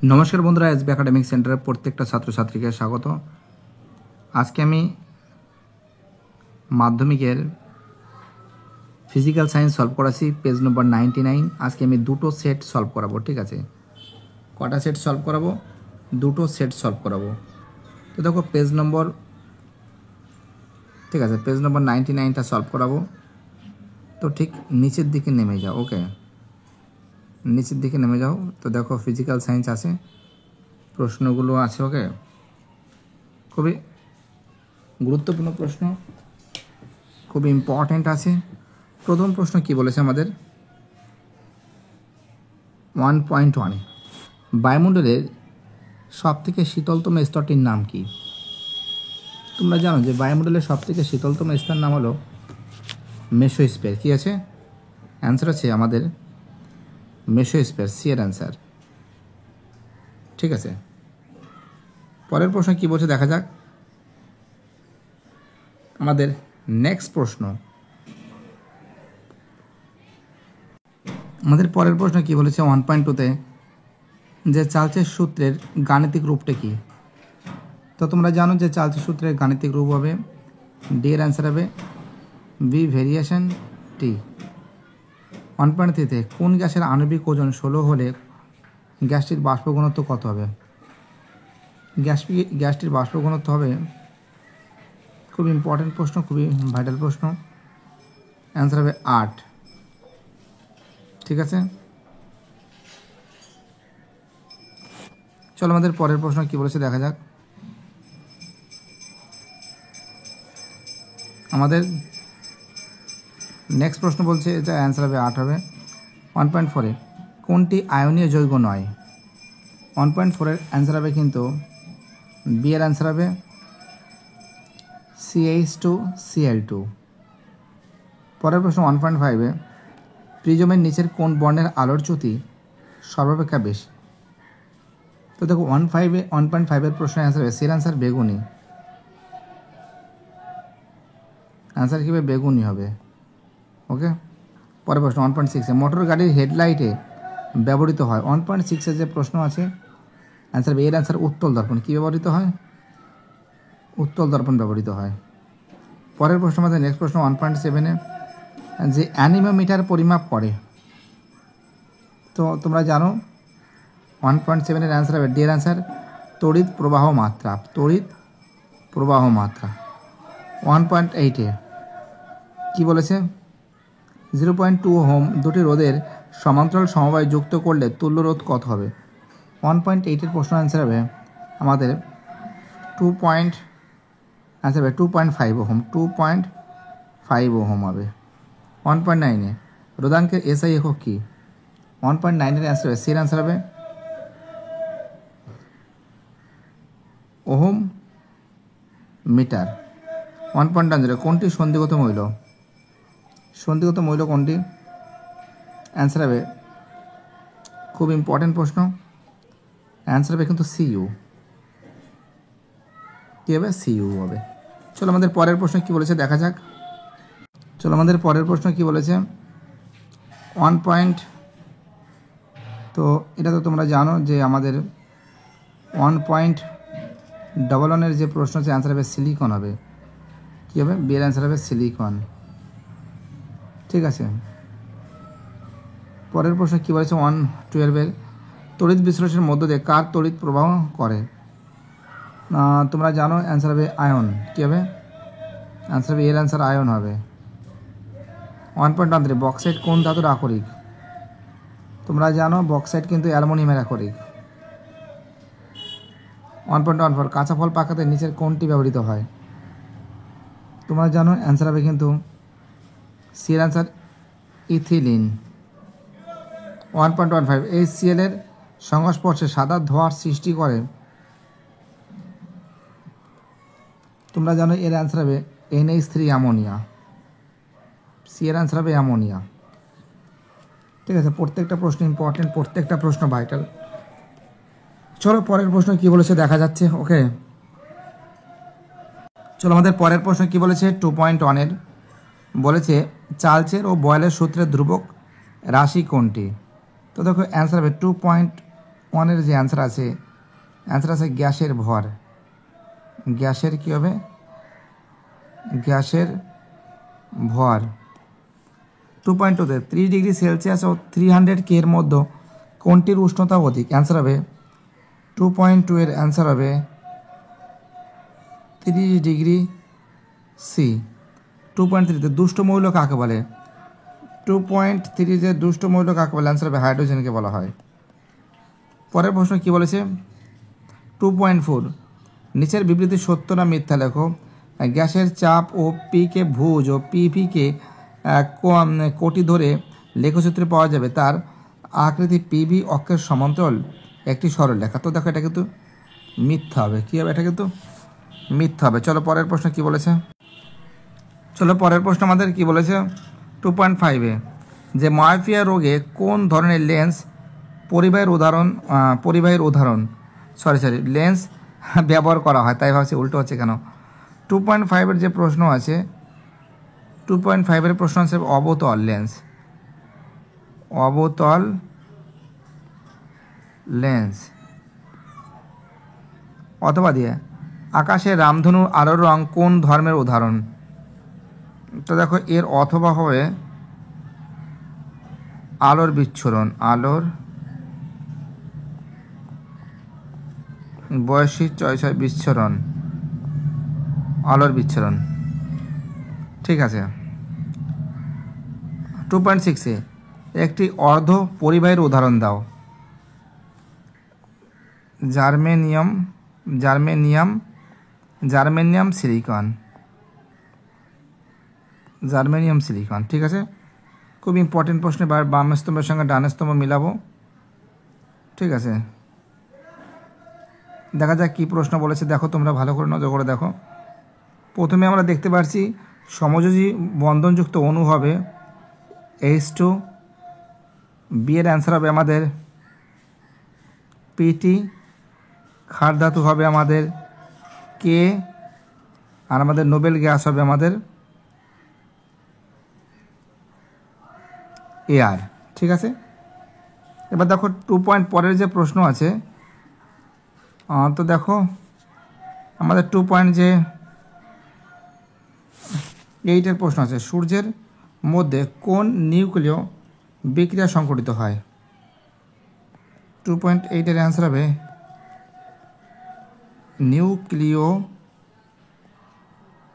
নমস্কার বন্ধুরা, SB academic সেন্টারের প্রত্যেকটা ছাত্রছাত্রীকে স্বাগত। আজকে আমি মাধ্যমিকের ফিজিক্যাল সায়েন্স সলভ করাছি, পেজ নম্বর 99। আজকে আমি দুটো সেট সলভ করাবো, ঠিক আছে? কটা সেট সলভ করাবো? দুটো সেট সলভ করাবো। তো দেখো পেজ নম্বর, ঠিক আছে, পেজ নম্বর 99টা সলভ করাবো। তো ঠিক নিচের দিকে নেমে যাও, ওকে, নিচের দিকে নেমে যাও। তো দেখো ফিজিক্যাল সায়েন্স আছে, প্রশ্নগুলো আছে, ওকে, খুবই গুরুত্বপূর্ণ প্রশ্ন, খুবই ইম্পর্ট্যান্ট আছে। প্রথম প্রশ্ন কি বলেছে আমাদের 1.1, বায়ুমণ্ডলের সবথেকে শীতলতম স্তরটির নাম কি? তোমরা জানো যে বায়ুমণ্ডলের সবথেকে শীতলতম স্তর নাম হলো মেসোস্ফিয়ার। কি আছে? অ্যান্সার আছে আমাদের মেসোস্ফিয়ার, সি এর অ্যান্সার, ঠিক আছে। পরের প্রশ্ন কি বলছে দেখা যাক। আমাদের নেক্সট প্রশ্ন, আমাদের পরের প্রশ্ন কি বলেছে 1.2তে, যে চার্লসের সূত্রের গাণিতিক রূপটা কি? তো তোমরা জানো যে চার্লসের সূত্রের গাণিতিক রূপ হবে, ডি এর অ্যান্সার হবে ভি ভেরিয়েশন টি। 1.3তে কোন গ্যাসের আণবিক ওজন 16 হলে গ্যাসটির বাষ্প ঘনত্ব কত হবে? গ্যাসটির বাষ্প ঘনত্ব হবে, খুব ইম্পর্টেন্ট প্রশ্ন, খুবই ভাইটাল প্রশ্ন, অ্যান্সার হবে 8, ঠিক আছে। চলো আমাদের পরের প্রশ্ন কি বলেছে দেখা যাক। আমাদের নেক্সট প্রশ্ন বলছে, এটা অ্যান্সার হবে 8 হবে। 1.4-এ কোনটি আয়নীয় যৌগ নয়? 1.4-এর অ্যান্সার হবে কিন্তু বি এর অ্যান্সার হবে CH2Cl2। পরের প্রশ্ন 1.5-এ প্রিজমের নিচের কোন বর্ণের আলোর চ্যুতি সর্বাপেক্ষা বেশি? তো দেখো 1.5-এর প্রশ্নের অ্যান্সার হবে সি এর অ্যান্সার বেগুনি, অ্যান্সার কী হবে? বেগুনি হবে, ওকে। পরের প্রশ্ন 1.6-এ মোটর গাড়ির হেডলাইটে ব্যবহৃত হয়। 1.6-এর যে প্রশ্ন আছে অ্যান্সার এর অ্যান্সার উত্তল দর্পণ। কী ব্যবহৃত হয়? উত্তল দর্পণ ব্যবহৃত হয়। পরের প্রশ্ন আমাদের নেক্সট প্রশ্ন 1.7-এ, যে অ্যানিমোমিটার পরিমাপ করে। তো তোমরা জানো 1.7-এর অ্যান্সার হবে ডি এর অ্যান্সার তড়িৎ প্রবাহ মাত্রা, তড়িৎ প্রবাহ মাত্রা। 1.8-এ কী বলেছে? 0.2 ওহম দুটি রোধের সমান্তরাল সমবায় যুক্ত করলে তুল্য রোধ কত হবে? 1.8-এর প্রশ্ন অ্যান্সার হবে আমাদের 2.5 ওহম, 2.5 ওহম হবে। 1.9-এ রোধাঙ্কের এসআই একক কী? 1.9-এর অ্যান্সার হবে সির অ্যান্সার হবে ওহম মিটার। 1.10-এ কোনটি সন্ধিগত মৌল? সন্ধিগত মৌল কোনটি? অ্যান্সার হবে, খুব ইম্পর্টেন্ট প্রশ্ন, অ্যান্সার হবে কিন্তু সিইউ। কী হবে? সিইউ হবে। চলো আমাদের পরের প্রশ্ন কী বলেছে দেখা যাক। চলো আমাদের পরের প্রশ্ন কী বলেছে 1. তো এটা তো তোমরা জানো যে আমাদের 1.11-এর যে প্রশ্ন আছে অ্যান্সার হবে সিলিকন হবে। কী হবে? বি এর অ্যান্সার হবে সিলিকন, ঠিক আছে। পরের প্রশ্ন কী বলেছে 1.12-এর তড়িৎ বিশ্লেষণের মধ্য দিয়ে কার তড়িৎ প্রবাহ করে? তোমরা জানো অ্যান্সার হবে আয়ন। কী হবে? অ্যান্সার হবে এর অ্যান্সার আয়ন হবে। 1.13 বক্সাইট কোন ধাতুর আকরিক? তোমরা জানো বক্সাইট কিন্তু অ্যালুমিনিয়ামের আকরিক। 1.14 কাঁচা ফল পাকাতে নিচের কোনটি ব্যবহৃত হয়? তোমরা জানো অ্যান্সার হবে কিন্তু সি এর অ্যান্সার ইথিলিন। 1.15 HCl-এর সংস্পর্শে সাদা ধোঁয়ার সৃষ্টি করে। তোমরা জানো এর অ্যান্সার হবে NH3 অ্যামোনিয়া, সি এর অ্যান্সার হবে অ্যামোনিয়া, ঠিক আছে। প্রত্যেকটা প্রশ্ন ইম্পর্টেন্ট, প্রত্যেকটা প্রশ্ন ভাইটাল। চলো পরের প্রশ্ন কী বলেছে দেখা যাচ্ছে, ওকে। চলো আমাদের পরের প্রশ্ন কী বলেছে 2.1-এর বলেছে চার্লসের ও বয়েলের সূত্রের ধ্রুবক রাশি কোনটি? তো দেখো অ্যান্সার হবে ওয়ানের যে অ্যান্সার আছে গ্যাসের ভর, গ্যাসের কী হবে, গ্যাসের ভর। 2.2তে 30 ডিগ্রি সেলসিয়াস ও 300 কে এর মধ্যে কোনটির উষ্ণতা অধিক? অ্যান্সার হবে 2.2 এর অ্যান্সার হবে 30 ডিগ্রি সি। 2.3তে দুষ্ট মৌল কাকে বলে? 2.3 দুষ্ট মৌল কাকে বলে? অ্যান্সার হবে হাইড্রোজেনকে বলা হয়। পরের প্রশ্ন কি বলেছে? 2.4 নিচের বিবৃতি সত্য না মিথ্যা লেখো। গ্যাসের চাপ ও পিকে ভুজ ও পিভিকে কোটি ধরে লেখচিত্রে পাওয়া যাবে, তার আকৃতি পিভি অক্ষের সমান্তরাল একটি সরলরেখা। তো দেখো এটা কিন্তু মিথ্যা হবে। কী হবে? এটা কিন্তু মিথ্যা হবে। চলো পরের প্রশ্ন কি বলেছে। চলো পরের প্রশ্ন আমাদের কি বলেছে 2.5-এ যে মায়োপিয়া রোগে কোন ধরনের লেন্স পরিবাহীর উদাহরণ লেন্স ব্যবহার করা হয়? তাই ভাবছি উল্টো হচ্ছে কেন। 2.5-এর যে প্রশ্ন আছে 2.5-এর প্রশ্ন আছে অবতল লেন্স, অবতল লেন্স। অথবা দিয়ে আকাশে রামধনু আলোর রং কোন ধর্মের উদাহরণ? তো দেখো এর অথবা হবে আলোর বিচ্ছুরণ, আলোর বয়সী বিচ্ছুরণ, আলোর বিচ্ছুরণ। ঠিক আছে। 2.6-এ একটি অর্ধ পরিবাহীর উদাহরণ দাও। Germanium silicon. ঠিক আছে, খুব ইম্পর্টেন্ট প্রশ্ন। বাম স্তম্ভের সঙ্গে ডান স্তম্ভ মিলাবো। ঠিক আছে, দেখা যাক কী প্রশ্ন বলেছে। দেখো তোমরা ভালো করে নজর করে দেখো। প্রথমে আমরা দেখতে পাচ্ছি সমযোজী বন্ধনযুক্ত অণু হবে H2, বি এর অ্যান্সার হবে আমাদের পিটি, ক্ষার ধাতু হবে আমাদের কে, আর আমাদের নোবেল গ্যাস হবে আমাদের এআর। ঠিক আছে, এবার দেখো 2 পরের যে প্রশ্ন আছে, তো দেখো আমাদের 2.8-এর প্রশ্ন আছে সূর্যের মধ্যে কোন নিউক্লিয় বিক্রিয়া সংঘটিত হয়? 2.8-এর অ্যান্সার হবে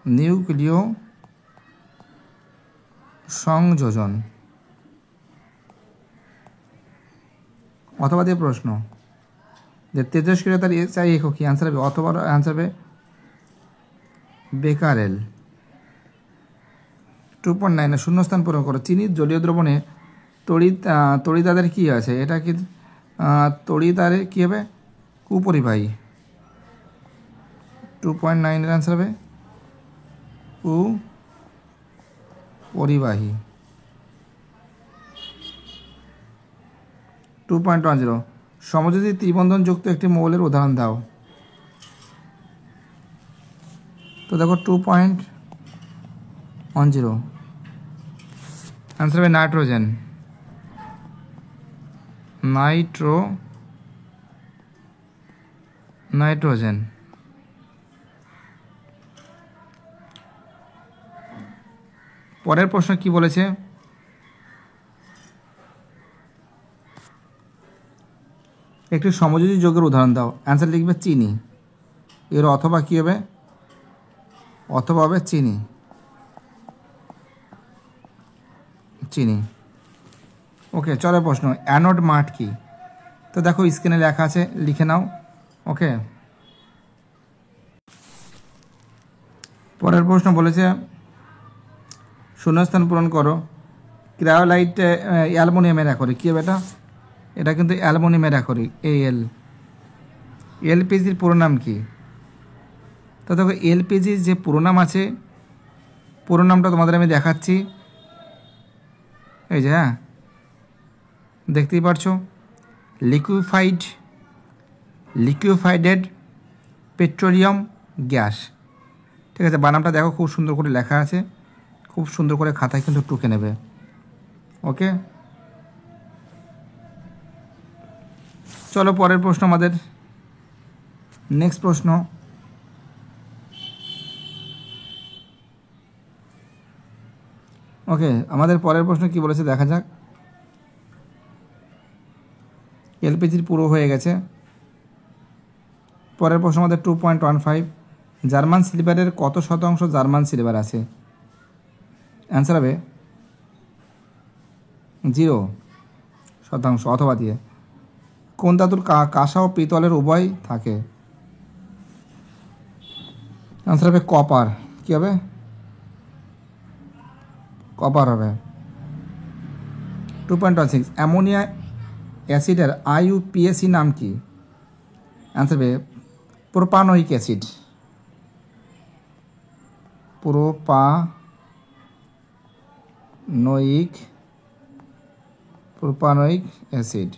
নিউক্লিয় সংযোজন। অথবা দিয়ে প্রশ্ন যে তেজস্ক্রিয়তার SI একক কি? অ্যান্সার হবে অথবা অ্যান্সার হবে বেকারেল। 2.9-এ শূন্যস্থান পূরণ করো। চিনির জলীয় দ্রবণে তড়িদাদের কী আছে? এটা কি তড়িদারে কী হবে? কুপরিবাহী। 2.9-এর অ্যান্সার হবে কুপরিবাহী। 2.10 সমযোজী ত্রিবন্ধনযুক্ত একটি মৌলের উদাহরণ দাও। তো দেখো 2.10 অ্যান্সার হবে নাইট্রোজেন। পরের প্রশ্ন কি বলেছে? একটি সমযোজী যৌগের উদাহরণ দাও। অ্যান্সার লিখবে চিনি। এর অথবা কী হবে? অথবা হবে চিনি। ওকে, চলো প্রশ্ন অ্যানোড মাঠ কি? তো দেখো স্ক্রিনে লেখা আছে, লিখে নাও। ওকে, পরের প্রশ্ন বলেছে শূন্যস্থান পূরণ করো। ক্রায়োলাইট অ্যালুমিনিয়ামের অ্যাকরিক। কী হবে এটা? এটা কিন্তু অ্যালুমিনিয়ামের অ্যাকরিক Al। এলপিজির পুরো নাম কি? তো দেখো এলপিজির যে পুরো নাম আছে, পুরো নামটা তোমাদের আমি দেখাচ্ছি। এই যে, হ্যাঁ দেখতেই পারছো, লিকুইফাইডেড পেট্রোলিয়াম গ্যাস। ঠিক আছে, বানামটা দেখো খুব সুন্দর করে লেখা আছে, খুব সুন্দর করে খাতায় কিন্তু টুকে নেবে। ওকে, চলো পরের প্রশ্ন আমাদের নেক্সট প্রশ্ন। ওকে, আমাদের পরের প্রশ্ন কি বলেছে দেখা যাক। এলপিজির পুরো হয়ে গেছে। পরের প্রশ্ন আমাদের 2.15, জার্মান সিলভারের কত শতাংশ জার্মান সিলভার আছে? অ্যান্সার হবে 0% অথবা দিয়ে। কোন ধাতুর কাঁসা ও পিতলের উভয় থাকে? অ্যান্সার হবে কপার। কী হবে? কপার হবে। 2.16, অ্যামোনিয়া অ্যাসিডের IUPAC নাম কি? অ্যান্সার হবে প্রোপানোয়িক অ্যাসিড। Propanoic acid.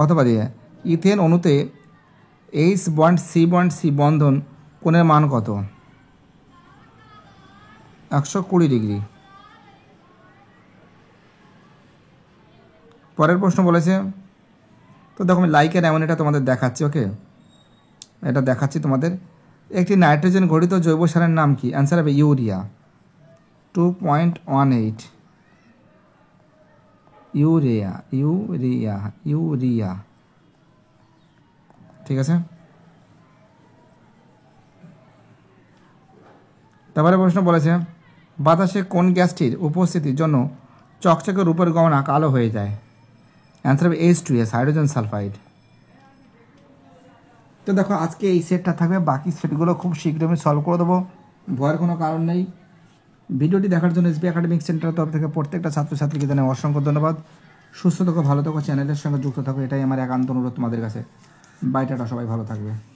অথবা দিয়ে ইথেন অণুতে H বন্ড C বন্ধন কোণের মান কত? 120 ডিগ্রি। পরের প্রশ্ন বলেছে, তো দেখো আমি লাইকের এমন এটা তোমাদের দেখাচ্ছি। ওকে, এটা দেখাচ্ছি তোমাদের। একটি নাইট্রোজেন ঘটিত জৈব সারের নাম কি? অ্যান্সার হবে ইউরিয়া। 2.18, ইউরিয়া। ঠিক আছে। তারপরে প্রশ্ন বলেছে, বাতাসে কোন গ্যাসটির উপস্থিতির জন্য চকচকে রূপের গহনা কালো হয়ে যায়? অ্যান্সার হবে H2S, হাইড্রোজেন সালফাইড। তো দেখো আজকে এই সেটটা থাকবে, বাকি সেটগুলো খুব শীঘ্র আমি সলভ করে দেবো, ভয়ের কোনো কারণ নেই। ভিডিওটি দেখার জন্য SB একাডেমিক সেন্টারের তরফ থেকে প্রত্যেকটা ছাত্রছাত্রীকে জানাই অসংখ্য ধন্যবাদ। সুস্থ থাকো, ভালো থাকো, চ্যানেলের সঙ্গে যুক্ত থাকো, এটাই আমার একান্ত অনুরোধ তোমাদের কাছে। বাই, টাটা, সবাই ভালো থাকবে।